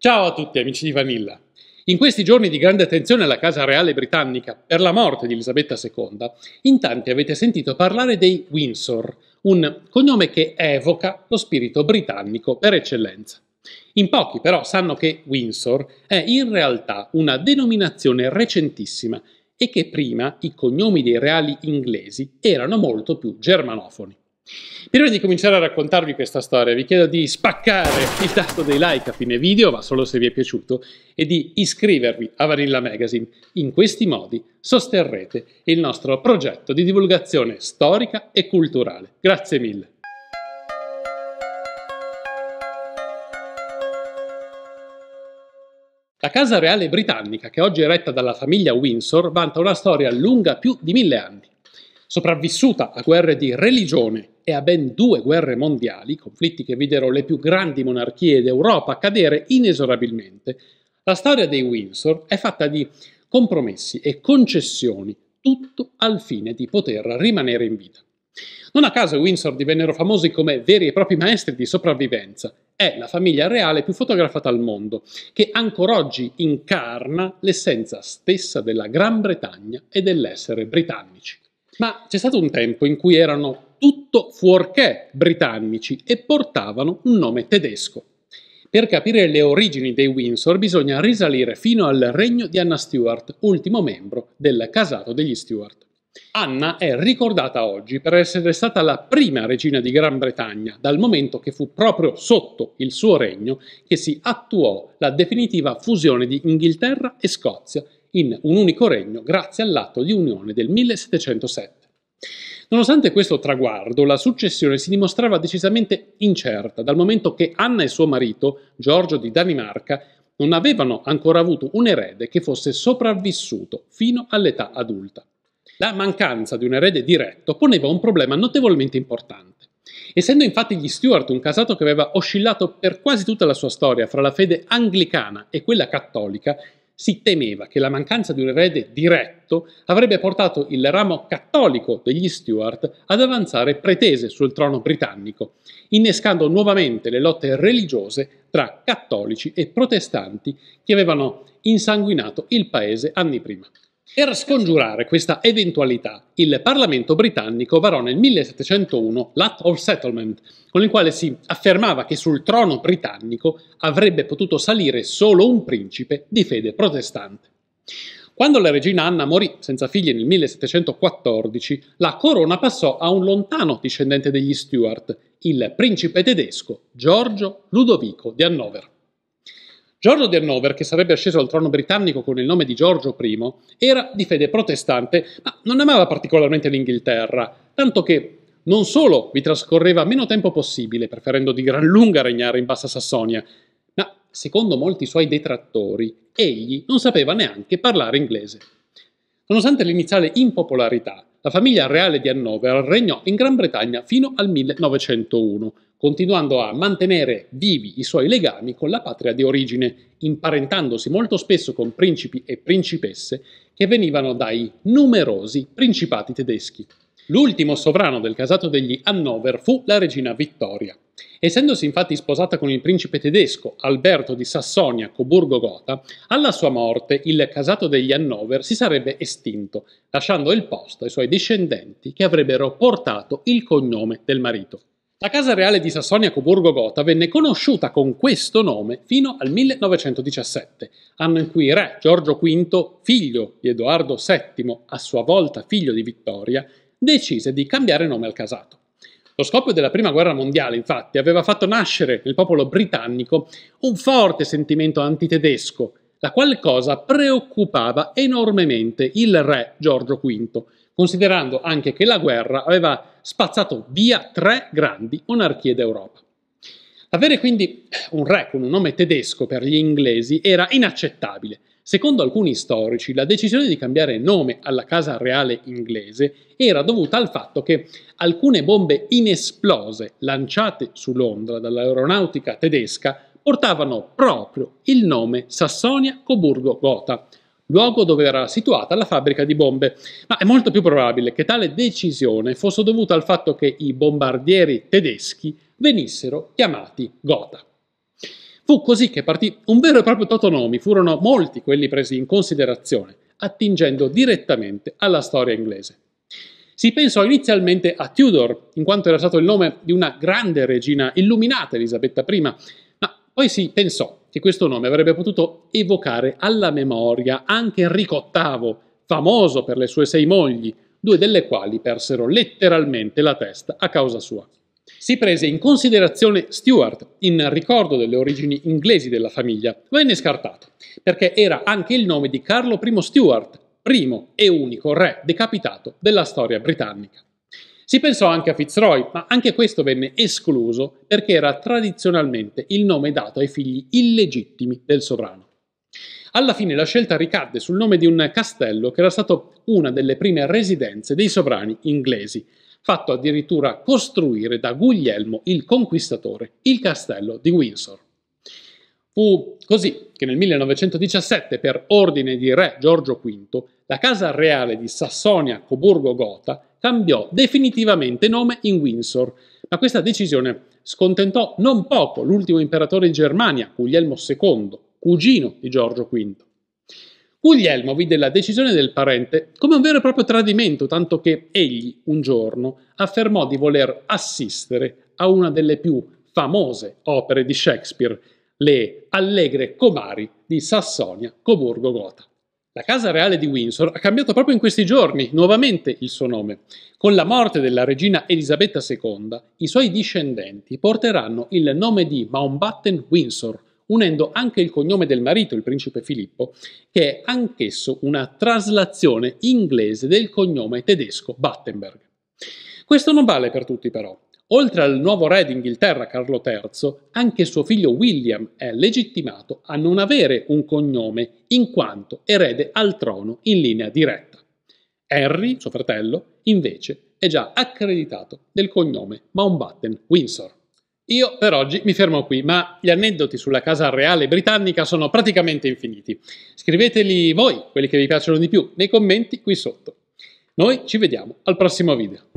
Ciao a tutti amici di Vanilla! In questi giorni di grande attenzione alla Casa Reale britannica per la morte di Elisabetta II, in tanti avete sentito parlare dei Windsor, un cognome che evoca lo spirito britannico per eccellenza. In pochi però sanno che Windsor è in realtà una denominazione recentissima e che prima i cognomi dei reali inglesi erano molto più germanofoni. Prima di cominciare a raccontarvi questa storia vi chiedo di spaccare il tasto dei like a fine video, ma solo se vi è piaciuto, e di iscrivervi a Vanilla Magazine. In questi modi sosterrete il nostro progetto di divulgazione storica e culturale. Grazie mille! La Casa Reale britannica, che oggi è retta dalla famiglia Windsor, vanta una storia lunga più di 1000 anni. Sopravvissuta a guerre di religione e a ben 2 guerre mondiali, conflitti che videro le più grandi monarchie d'Europa cadere inesorabilmente, la storia dei Windsor è fatta di compromessi e concessioni, tutto al fine di poter rimanere in vita. Non a caso i Windsor divennero famosi come veri e propri maestri di sopravvivenza. È la famiglia reale più fotografata al mondo, che ancora oggi incarna l'essenza stessa della Gran Bretagna e dell'essere britannici. Ma c'è stato un tempo in cui erano tutto fuorché britannici e portavano un nome tedesco. Per capire le origini dei Windsor bisogna risalire fino al regno di Anna Stuart, ultimo membro del casato degli Stuart. Anna è ricordata oggi per essere stata la prima regina di Gran Bretagna, dal momento che fu proprio sotto il suo regno che si attuò la definitiva fusione di Inghilterra e Scozia in un unico regno grazie all'atto di unione del 1707. Nonostante questo traguardo, la successione si dimostrava decisamente incerta, dal momento che Anna e suo marito, Giorgio di Danimarca, non avevano ancora avuto un erede che fosse sopravvissuto fino all'età adulta. La mancanza di un erede diretto poneva un problema notevolmente importante. Essendo infatti gli Stuart un casato che aveva oscillato per quasi tutta la sua storia fra la fede anglicana e quella cattolica, si temeva che la mancanza di un erede diretto avrebbe portato il ramo cattolico degli Stuart ad avanzare pretese sul trono britannico, innescando nuovamente le lotte religiose tra cattolici e protestanti che avevano insanguinato il paese anni prima. Per scongiurare questa eventualità, il Parlamento britannico varò nel 1701 l'Act of Settlement, con il quale si affermava che sul trono britannico avrebbe potuto salire solo un principe di fede protestante. Quando la regina Anna morì senza figli nel 1714, la corona passò a un lontano discendente degli Stuart, il principe tedesco Giorgio Ludovico di Hannover. Giorgio di Hannover, che sarebbe asceso al trono britannico con il nome di Giorgio I, era di fede protestante, ma non amava particolarmente l'Inghilterra, tanto che non solo vi trascorreva meno tempo possibile, preferendo di gran lunga regnare in Bassa Sassonia, ma, secondo molti suoi detrattori, egli non sapeva neanche parlare inglese. Nonostante l'iniziale impopolarità, la famiglia reale di Hannover regnò in Gran Bretagna fino al 1901, continuando a mantenere vivi i suoi legami con la patria di origine, imparentandosi molto spesso con principi e principesse che venivano dai numerosi principati tedeschi. L'ultimo sovrano del casato degli Hannover fu la regina Vittoria. Essendosi infatti sposata con il principe tedesco Alberto di Sassonia-Coburgo-Gotha, alla sua morte il casato degli Hannover si sarebbe estinto, lasciando il posto ai suoi discendenti che avrebbero portato il cognome del marito. La casa reale di Sassonia-Coburgo-Gotha venne conosciuta con questo nome fino al 1917, anno in cui re Giorgio V, figlio di Edoardo VII, a sua volta figlio di Vittoria, decise di cambiare nome al casato. Lo scoppio della Prima Guerra Mondiale, infatti, aveva fatto nascere nel popolo britannico un forte sentimento antitedesco, la quale cosa preoccupava enormemente il re Giorgio V, considerando anche che la guerra aveva spazzato via 3 grandi monarchie d'Europa. Avere quindi un re con un nome tedesco per gli inglesi era inaccettabile. Secondo alcuni storici, la decisione di cambiare nome alla casa reale inglese era dovuta al fatto che alcune bombe inesplose lanciate su Londra dall'aeronautica tedesca portavano proprio il nome Sassonia-Coburgo-Gotha, luogo dove era situata la fabbrica di bombe, ma è molto più probabile che tale decisione fosse dovuta al fatto che i bombardieri tedeschi venissero chiamati Gotha. Fu così che partì un vero e proprio totonomi, furono molti quelli presi in considerazione, attingendo direttamente alla storia inglese. Si pensò inizialmente a Tudor, in quanto era stato il nome di una grande regina illuminata, Elisabetta I, ma poi si pensò che questo nome avrebbe potuto evocare alla memoria anche Enrico VIII, famoso per le sue 6 mogli, 2 delle quali persero letteralmente la testa a causa sua. Si prese in considerazione Stuart, in ricordo delle origini inglesi della famiglia, venne scartato, perché era anche il nome di Carlo I Stuart, primo e unico re decapitato della storia britannica. Si pensò anche a Fitzroy, ma anche questo venne escluso perché era tradizionalmente il nome dato ai figli illegittimi del sovrano. Alla fine la scelta ricadde sul nome di un castello che era stato una delle prime residenze dei sovrani inglesi, fatto addirittura costruire da Guglielmo il Conquistatore, il castello di Windsor. Fu così che nel 1917, per ordine di re Giorgio V, la casa reale di Sassonia-Coburgo-Gotha cambiò definitivamente nome in Windsor, ma questa decisione scontentò non poco l'ultimo imperatore di Germania, Guglielmo II, cugino di Giorgio V. Guglielmo vide la decisione del parente come un vero e proprio tradimento, tanto che egli, un giorno, affermò di voler assistere a una delle più famose opere di Shakespeare, le Allegre comari di Sassonia-Coburgo-Gotha. La casa reale di Windsor ha cambiato proprio in questi giorni nuovamente il suo nome. Con la morte della regina Elisabetta II, i suoi discendenti porteranno il nome di Mountbatten-Windsor, unendo anche il cognome del marito, il principe Filippo, che è anch'esso una traslazione inglese del cognome tedesco Battenberg. Questo non vale per tutti però. Oltre al nuovo re d'Inghilterra Carlo III, anche suo figlio William è legittimato a non avere un cognome in quanto erede al trono in linea diretta. Henry, suo fratello, invece è già accreditato del cognome Mountbatten-Windsor. Io per oggi mi fermo qui, ma gli aneddoti sulla casa reale britannica sono praticamente infiniti. Scriveteli voi, quelli che vi piacciono di più, nei commenti qui sotto. Noi ci vediamo al prossimo video.